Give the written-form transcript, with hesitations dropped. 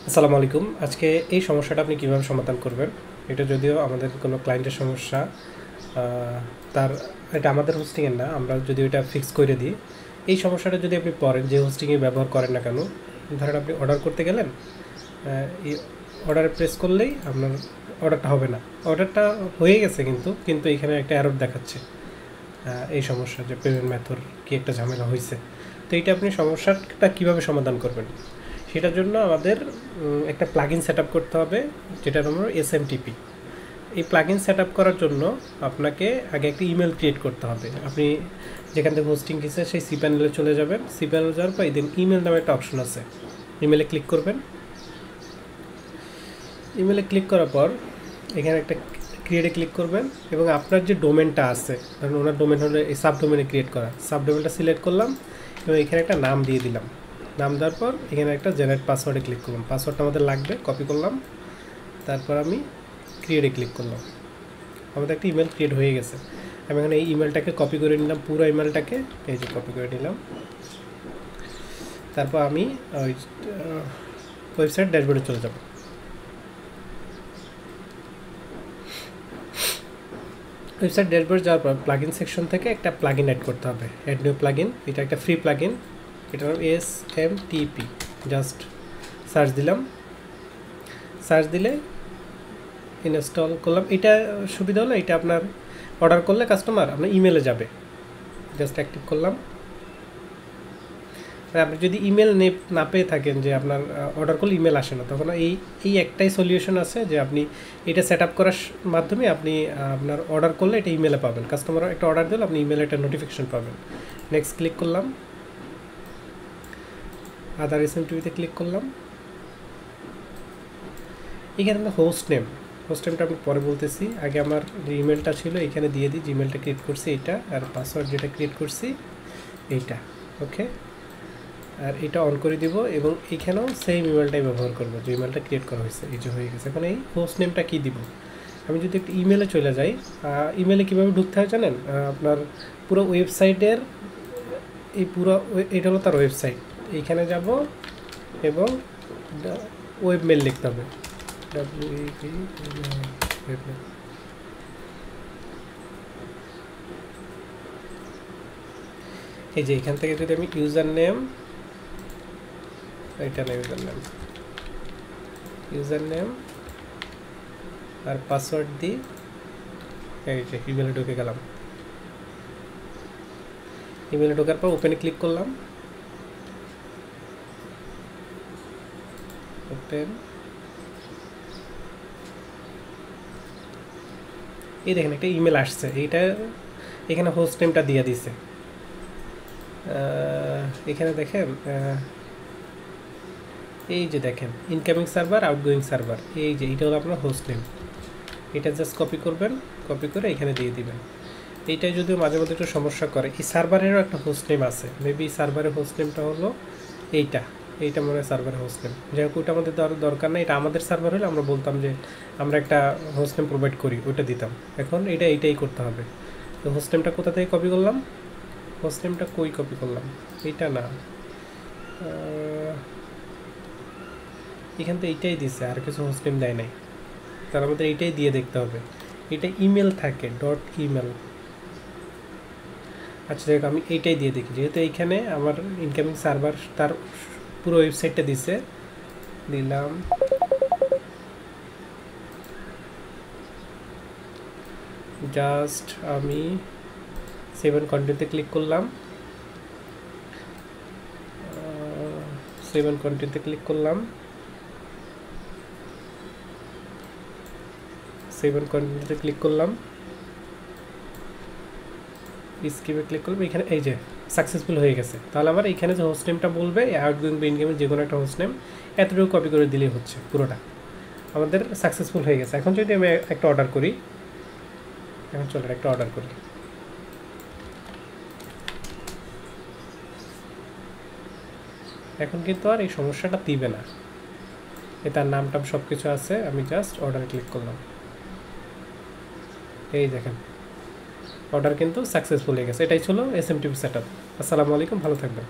আসসালামু আলাইকুম। আজকে এই সমস্যাটা আপনি কিভাবে সমাধান করবেন? এটা যদিও আমাদের কোনো ক্লায়েন্টের সমস্যা, তার এটা আমাদের হোস্টিংয়ের না, আমরা যদি এটা ফিক্স করে দিই। এই সমস্যাটা যদি আপনি পড়েন, যে হোস্টিংয়ে ব্যবহার করেন না কেন, ধরেন আপনি অর্ডার করতে গেলেন, এই অর্ডারে প্রেস করলেই আপনার অর্ডারটা হবে না। অর্ডারটা হয়ে গেছে কিন্তু এখানে একটা এরর দেখাচ্ছে। এই সমস্যা যে পেমেন্ট মেথড কি একটা ঝামেলা হয়েছে। তো এইটা আপনি সমস্যাটা কিভাবে সমাধান করবেন? সেটার জন্য আমাদের একটা প্লাগইন সেট আপ করতে হবে, যেটার নাম হলো এসএমটিপি। এই প্লাগইন সেট আপ করার জন্য আপনাকে আগে একটা ইমেল ক্রিয়েট করতে হবে। আপনি যেখান থেকে হোস্টিং কিনছে সেই সি প্যানেলে চলে যাবেন। সি প্যানেলে যাওয়ার পর দেন ইমেল নামে একটা অপশন আছে, ইমেলে ক্লিক করবেন। ইমেলে ক্লিক করার পর এখানে একটা ক্রিয়েটে ক্লিক করবেন এবং আপনার যে ডোমেনটা আছে, ধরুন ওনার ডোমেন হলে এই সাব ডোমেনে ক্রিয়েট করা, সাব ডোমেনটা সিলেক্ট করলাম এবং এখানে একটা নাম দিয়ে দিলাম। নাম দেওয়ার পর এখানে একটা জেনারেট পাসওয়ার্ডে ক্লিক করলাম। পাসওয়ার্ডটা আমাদের লাগবে, কপি করলাম। তারপর আমি ক্রিয়েটে ক্লিক করলাম। আমাদের একটা ইমেল ক্রিয়েট হয়ে গেছে। আমি এখানে এই ইমেলটাকে কপি করে নিলাম, পুরো ইমেলটাকে এই যে কপি করে নিলাম। তারপর আমি ওই ওয়েবসাইট ড্যাশবোর্ডে চলে যাব। ওয়েবসাইট ড্যাশবোর্ড যাওয়ার পর প্লাগইন সেকশন থেকে একটা প্লাগইন অ্যাড করতে হবে, অ্যাড নিউ প্লাগইন। এটা একটা ফ্রি প্লাগইন, এটার নাম এসএমটিপি। জাস্ট সার্চ দিলাম, সার্চ দিলে ইনস্টল করলাম। এটা সুবিধা হলো, এটা আপনার অর্ডার করলে কাস্টমার আপনার ইমেলে যাবে। জাস্ট অ্যাক্টিভ করলাম। আপনি যদি ইমেল না পেয়ে থাকেন, যে আপনার অর্ডার করলে ইমেল আসে না, তখন এই একটাই সলিউশন আছে, যে আপনি এটা সেট আপ করার মাধ্যমে আপনি আপনার অর্ডার করলে এটা ইমেলে পাবেন। কাস্টমার একটা অর্ডার দিলে আপনি ইমেলে একটা নোটিফিকেশন পাবেন। নেক্সট ক্লিক করলাম, আদার এসএমটিভিতে ক্লিক করলাম। এখানে আমরা হোস্ট নেমটা আমি পরে বলতেছি, আগে আমার যে ইমেলটা ছিল এখানে দিয়ে দিই। জিমেলটা ক্রিয়েট করছি এইটা, আর পাসওয়ার্ড যেটা ক্রিয়েট করছি এইটা। ওকে, আর এটা অন করে দিব এবং এখানেও সেম ইমেলটাই ব্যবহার করবো, যে ইমেলটা ক্রিয়েট করা হয়েছে। এই যে হয়ে গেছে। এখন এই হোস্ট নেমটা কী দিব? আমি যদি একটু ইমেলে চলে যাই, ইমেলে কীভাবে ঢুকতে হয় জানেন? আপনার পুরো ওয়েবসাইটের এই পুরো এটা হলো তার ওয়েবসাইট। এইখানে যাব এবং ওয়েব মেল লিখতে হবে, এই যে এখান থেকে যদি আমি ইউজার নেম, এটা না ইউজার নেম আর পাসওয়ার্ড দিই, এই যে ইমেলে ঢুকে গেলাম। ইমেলে ঢোকার পর ওপেনে ক্লিক করলাম, ওপেন। এই দেখেন একটা ইমেল আসছে, এইটা এখানে হোস্ট নেমটা দিয়ে দিছে। এখানে দেখেন, এই যে দেখেন ইনকামিং সার্ভার, আউটগোয়িং সার্ভার, এই যে এটা হলো আপনার হোস্ট নেম। এটা জাস্ট কপি করবেন, কপি করে এখানে দিয়ে দিবেন। এইটাই যদিও মাঝে মধ্যে একটু সমস্যা করে। এই সার্ভারেরও একটা হোস্ট নেম আছে, মেবি সার্ভারের হোস্ট নেমটা হলো এইটা মনে হয় সার্ভারের হোস্ট নেম। যাই হোক, ওইটা আমাদের দরকার নেই। এটা আমাদের সার্ভার হলে আমরা বলতাম যে আমরা একটা হোস্ট নেম প্রোভাইড করি, ওইটা দিতাম। এখন এইটাই করতে হবে। তো হোস্ট নেমটা কোথা থেকে কপি করলাম? হোস্ট নেমটা কই কপি করলাম? এইটা না, এখান থেকে এইটাই দিছে, আর কিছু হোস্ট নেম দেয় নাই। তার আমাদের এইটাই দিয়ে দেখতে হবে। এটা ইমেল থাকে, ডট ইমেল। আচ্ছা দেখ, আমি এইটাই দিয়ে দেখি, যেহেতু এইখানে আমার ইনকামিং সার্ভার তার পুরো ওয়েবসাইটটা দিছে, দিলাম। জাস্ট আমি সেভ অ্যান্ড কন্টিনিউতে ক্লিক করলাম, সেভ অ্যান্ড কন্টিনিউতে ক্লিক করলাম, সেভ অ্যান্ড কন্টিনিউতে ক্লিক করলাম, স্কিপে ক্লিক করলাম। এখানে এই যে সাকসেসফুল হয়ে গেছে। তাহলে আবার এখানে যে হোস্ট নেমটা বলবে, আউটগোয়িং বা ইনকামিং যে কোনো একটা হোস্ট নেম, এতটুকু কপি করে দিলেই হচ্ছে, পুরোটা আমাদের সাকসেসফুল হয়ে গেছে। এখন যদি আমি একটা অর্ডার করি, এখন চলেন একটা অর্ডার করি। এখন কিন্তু আর এই সমস্যাটা দিবে না, তার নাম টাম সব কিছু আছে। আমি জাস্ট অর্ডারে ক্লিক করলাম, এই দেখেন অর্ডার কিন্তু সাকসেসফুল হয়ে গেছে। এটাই ছিল এসএমটিপি সেটআপ। আসসালামু আলাইকুম, ভালো থাকবেন।